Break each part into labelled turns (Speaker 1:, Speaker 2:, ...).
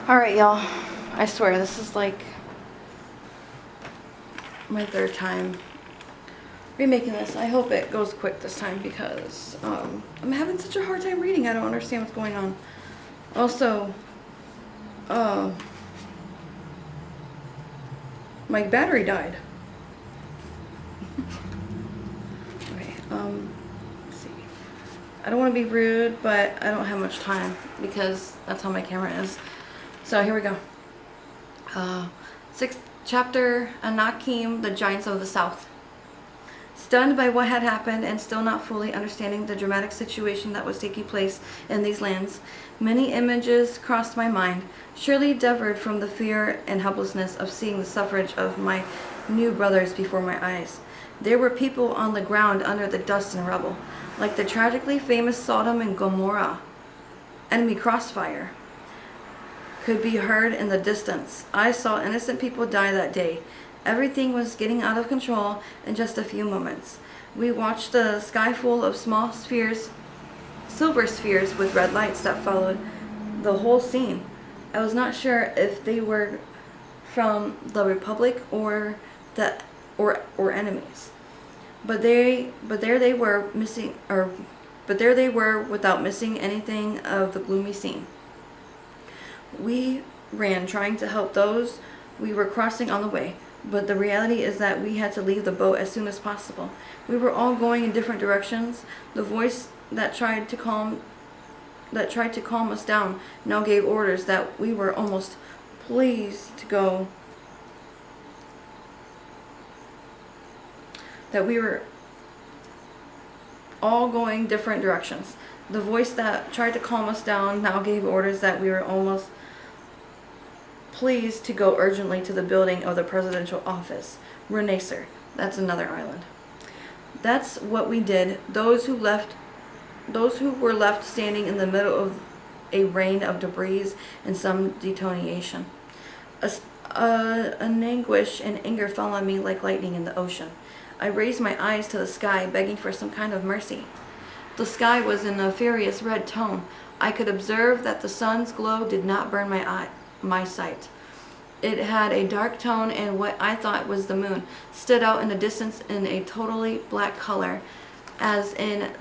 Speaker 1: Alright, y'all. I swear, this is like my third time remaking this. I hope it goes quick this time because I'm having such a hard time reading. I don't understand what's going on. Also, my battery died. Okay, let's see. I don't want to be rude, but I don't have much time because that's how my camera is. So here we go. 6th chapter, Anakim, the Giants of the South. Stunned by what had happened and still not fully understanding the dramatic situation that was taking place in these lands, many images crossed my mind, surely diverted from the fear and helplessness of seeing the suffrage of my new brothers before my eyes. There were people on the ground under the dust and rubble, like the tragically famous Sodom and Gomorrah. Enemy crossfire could be heard in the distance. I saw innocent people die that day. Everything was getting out of control in just a few moments. We watched the sky full of small spheres, silver spheres with red lights that followed the whole scene. I was not sure if they were from the Republic or enemies. But there they were without missing anything of the gloomy scene. We ran, trying to help those we were crossing on the way, but the reality is that we had to leave the boat as soon as possible. We were all going in different directions. The voice that tried to calm us down now gave orders that we were almost pleased to go. That we were all going different directions. The voice that tried to calm us down now gave orders that we were almost pleased to go urgently to the building of the presidential office. Renacer. That's another island. That's what we did. Those who were left standing in the middle of a rain of debris and some detonation. An anguish and anger fell on me like lightning in the ocean. I raised my eyes to the sky, begging for some kind of mercy. The sky was in a furious red tone. I could observe that the sun's glow did not burn my sight. It had a dark tone, and what I thought was the moon stood out in the distance in a totally black color, as in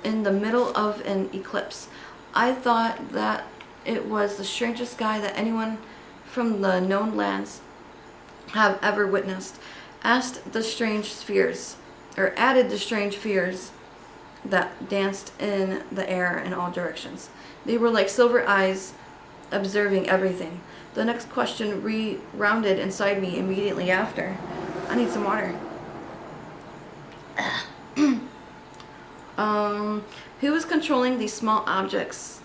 Speaker 1: the middle of an eclipse. I thought that it was the strangest sky that anyone from the known lands have ever witnessed. Added the strange spheres that danced in the air in all directions. They were like silver eyes observing everything. The next question resounded inside me immediately after. I need some water. Who was controlling these small objects,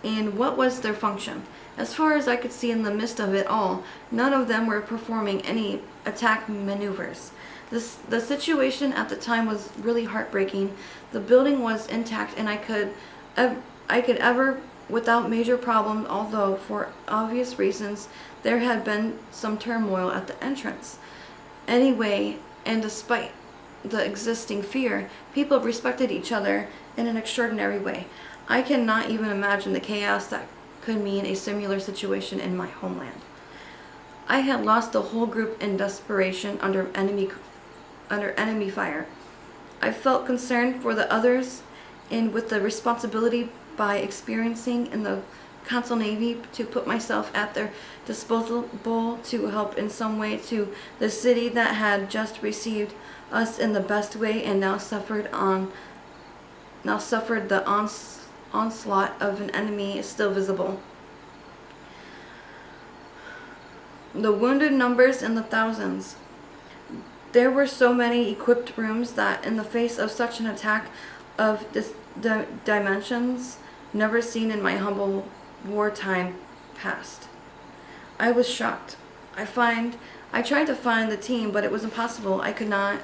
Speaker 1: and what was their function? As far as I could see in the midst of it all, none of them were performing any attack maneuvers. The situation at the time was really heartbreaking. The building was intact, and I could ever without major problem, although for obvious reasons there had been some turmoil at the entrance. Anyway, and despite the existing fear, people respected each other in an extraordinary way. I cannot even imagine the chaos that could mean a similar situation in my homeland. I had lost the whole group in desperation under enemy fire. I felt concerned for the others, and with the responsibility by experiencing in the Council Navy to put myself at their disposal to help in some way to the city that had just received us in the best way and now suffered the onslaught of an enemy is still visible. The wounded numbers in the thousands. There were so many equipped rooms that in the face of such an attack of dimensions never seen in my humble wartime past, I was shocked. I tried to find the team, but it was impossible. I could not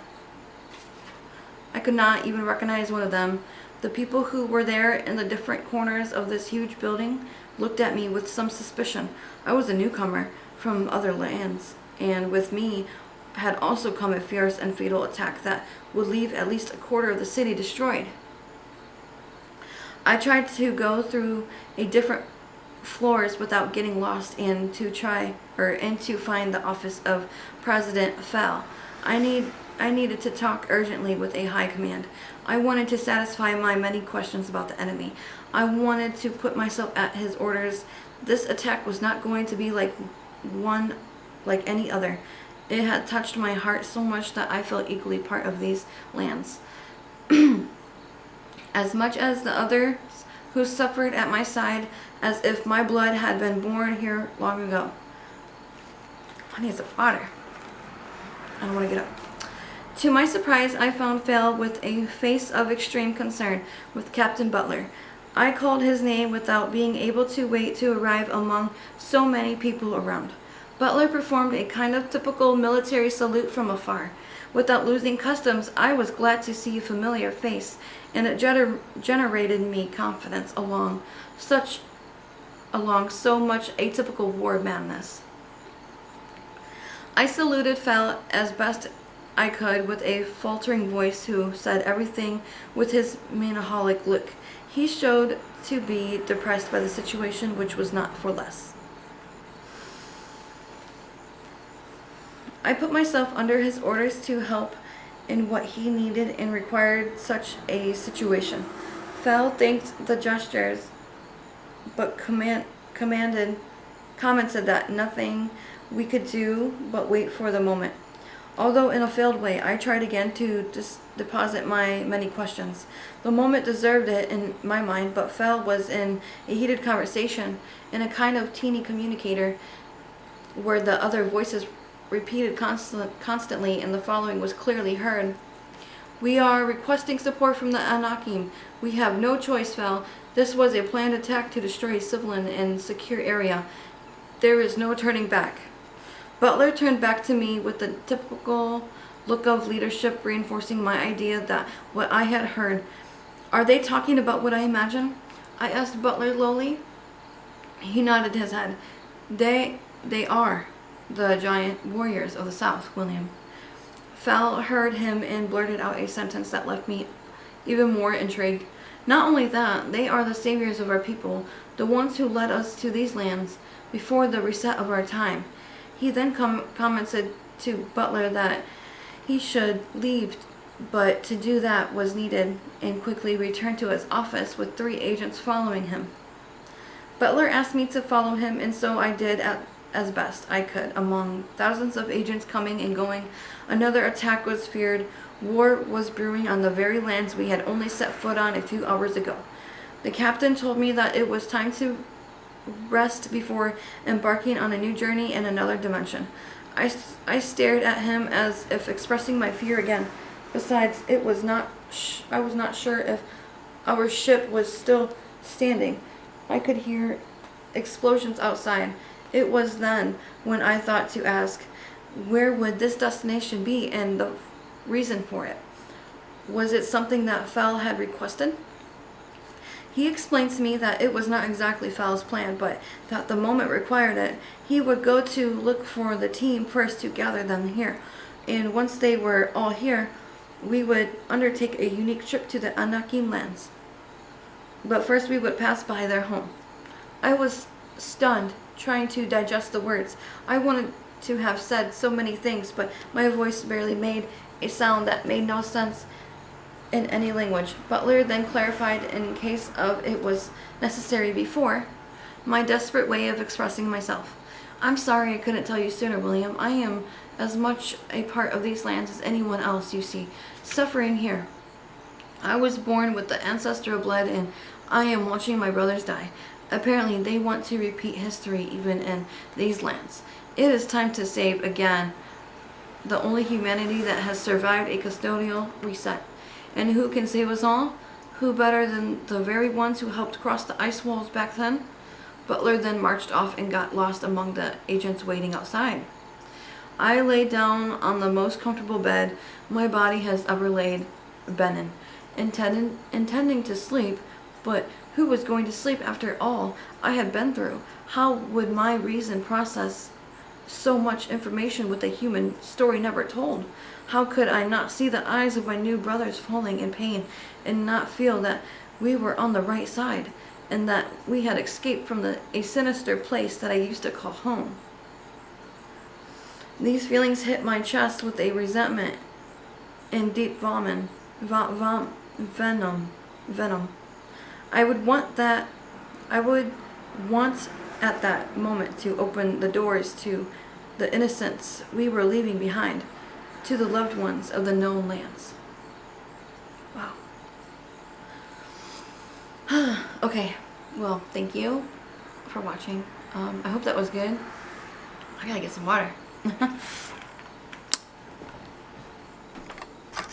Speaker 1: even recognize one of them. The people who were there in the different corners of this huge building looked at me with some suspicion. I was a newcomer from other lands, and with me had also come a fierce and fatal attack that would leave at least a quarter of the city destroyed. I tried to go through a different floors without getting lost and to find the office of President Fell. I needed to talk urgently with a high command. I wanted to satisfy my many questions about the enemy. I wanted to put myself at his orders. This attack was not going to be like any other. It had touched my heart so much that I felt equally part of these lands. As much as the others who suffered at my side, as if my blood had been born here long ago. I need some water. I don't want to get up. To my surprise, I found Phil with a face of extreme concern with Captain Butler. I called his name without being able to wait to arrive among so many people around. Butler performed a kind of typical military salute from afar. Without losing customs, I was glad to see a familiar face, and it generated me confidence along so much atypical war madness. I saluted Phil as best I could with a faltering voice, who said everything with his melancholic look. He showed to be depressed by the situation, which was not for less. I put myself under his orders to help in what he needed and required such a situation. Phil thanked the gestures, but commented that nothing we could do but wait for the moment. Although in a failed way, I tried again to deposit my many questions. The moment deserved it in my mind, but Phil was in a heated conversation in a kind of teeny communicator where the other voices repeated constantly, and the following was clearly heard. We are requesting support from the Anakim. We have no choice, Phil. This was a planned attack to destroy a civilian and secure area. There is no turning back. Butler turned back to me with the typical look of leadership, reinforcing my idea that what I had heard. Are they talking about what I imagine? I asked Butler lowly. He nodded his head. They are the giant warriors of the South, William. Phil heard him and blurted out a sentence that left me even more intrigued. Not only that, they are the saviors of our people, the ones who led us to these lands before the reset of our time. He then commented to Butler that he should leave, but to do that was needed, and quickly returned to his office with 3 agents following him. Butler asked me to follow him, and so I did as best I could. Among thousands of agents coming and going, another attack was feared. War was brewing on the very lands we had only set foot on a few hours ago. The captain told me that it was time to rest before embarking on a new journey in another dimension. I stared at him as if expressing my fear again. Besides, I was not sure if our ship was still standing. I could hear explosions outside. It was then when I thought to ask, where would this destination be and the reason for it? Was it something that Phil had requested? He explained to me that it was not exactly Phil's plan, but that the moment required it. He would go to look for the team first to gather them here, and once they were all here, we would undertake a unique trip to the Anakim lands. But first we would pass by their home. I was stunned, trying to digest the words. I wanted to have said so many things, but my voice barely made a sound that made no sense in any language. Butler then clarified, in case of it was necessary before, my desperate way of expressing myself. I'm sorry I couldn't tell you sooner, William. I am as much a part of these lands as anyone else you see, suffering here. I was born with the ancestral blood, and I am watching my brothers die. Apparently, they want to repeat history even in these lands. It is time to save again the only humanity that has survived a custodial reset. And who can save us all? Who better than the very ones who helped cross the ice walls back then? Butler then marched off and got lost among the agents waiting outside. I lay down on the most comfortable bed my body has ever been in, intending to sleep, but who was going to sleep after all I had been through? How would my reason process so much information with a human story never told? How could I not see the eyes of my new brothers falling in pain and not feel that we were on the right side? and that we had escaped from a sinister place that I used to call home. These feelings hit my chest with a resentment and deep venom. I would want at that moment to open the doors to the innocence we were leaving behind, to the loved ones of the known lands. Wow. Okay, well, thank you for watching. I hope that was good. I gotta get some water.